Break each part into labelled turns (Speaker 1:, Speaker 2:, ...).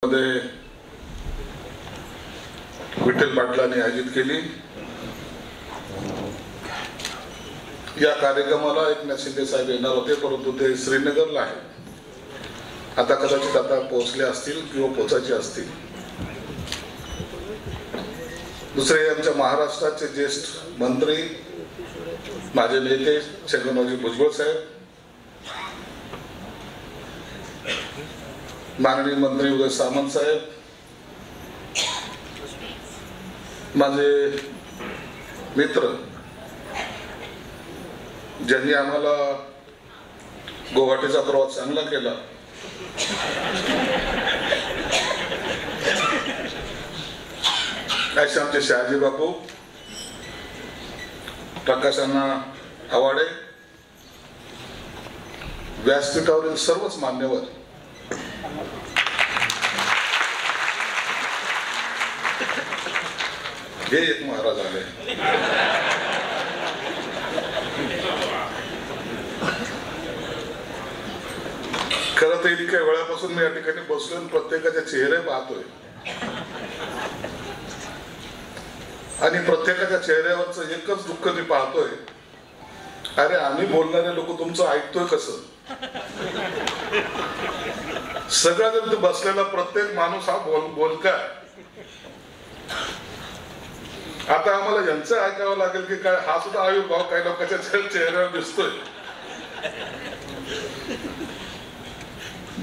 Speaker 1: मध्ये विठ्ठल पाटलांनी आयोजित केली। या कार्यक्रमाला एकनाथ शिंदे साहेब येणार होते, परंतु ते श्रीनगरला आहेत। आता कदाचित आता पोहोचले असतील किंवा पोहोचायचे असतील। दुसरे आमच्या महाराष्ट्राचे ज्येष्ठ मंत्री माझे नेते छगनरावजी भुजबळ साहेब, माननीय मंत्री उदय सामंत साहेब, माझे मित्र ज्यांनी आम्हाला गुवाहाटीचा प्रवास चांगला केला, असे आमचे शहाजी बापू, प्रकाशअण्णा आवाडे, व्यासपीठावरील सर्वच मान्यवर, हे एक महाराज आले। खरं तर इतक्या वेळापासून मी या ठिकाणी बसलोय, प्रत्येकाचे चेहरे पाहतोय आणि प्रत्येकाच्या चेहऱ्यावरच एकच दुःख मी पाहतोय, अरे आम्ही बोलणारे लोक तुमचं ऐकतोय कसं? सगळा जर बसलेला प्रत्येक माणूस हा बोलका। आता आम्हाला यांचं ऐकावं लागेल की काय? हा सुद्धा आयुर्भाव काही लोकांच्या चेहऱ्यावर दिसतोय।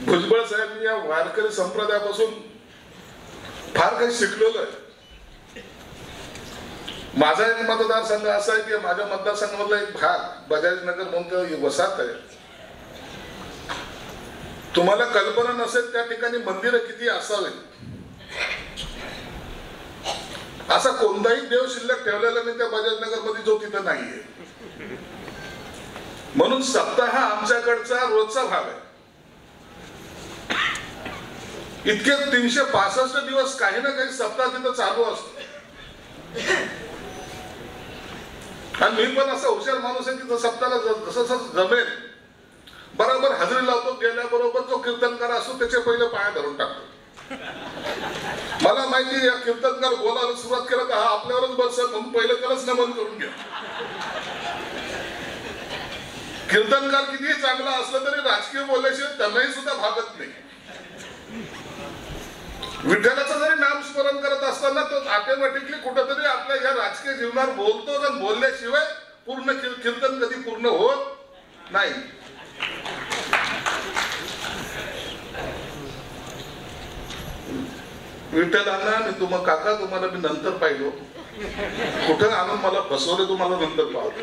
Speaker 1: भुजबळ साहेब या वारकरी संप्रदायापासून फार काही शिकलेलो आहे। माझा एक मतदारसंघ असा आहे की माझ्या मतदारसंघामधला एक भाग बजाजनगर म्हणून वसाहत आहे। तुम्हाला कल्पना नसेल त्या ठिकाणी मंदिरं किती असावीत। असा कोणताही देव शिल्लक ठेवलेला नाही त्या बजाजनगर मध्ये जो तिथं नाहीये। म्हणून सप्ताह हा आमच्याकडचा रोजचा भाग आहे। इतके 365 दिवस काही ना काही सप्ताह तिथं चालू असतो। आणि मी पण असा हुशार माणूस आहे की तो सप्ताहाला जसं जमेल बरोबर हजेरी लावतो। गेल्याबरोबर जो कीर्तनकार असतो त्याचे पहिले पाया धरून टाकतो। मला माहिती या कीर्तनकार बोलायला सुरुवात केला तर हा आपल्यावरच बसेल, म्हणून पहिले त्यालाच नमन करून घ्या। कीर्तनकार कितीही चांगला असला तरी राजकीय बोलल्याशिवाय त्यांनाही सुद्धा भागत नाही। विठ्ठलाचं जरी नाम स्मरण करत असताना तो ऑटोमॅटिकली कुठेतरी आपल्या या राजकीय जीवनात बोलतो, आणि बोलल्याशिवाय पूर्ण कीर्तन कधी पूर्ण होत नाही। विठ्ठलांना मी तुम्हाला काका तुम्हाला मी नंतर पाहिलो, कुठं आणून मला फसवले तुम्हाला नंतर पाहतो।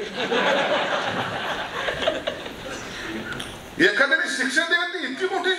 Speaker 1: एखाद्याने शिक्षण देण्याची इतकी मोठी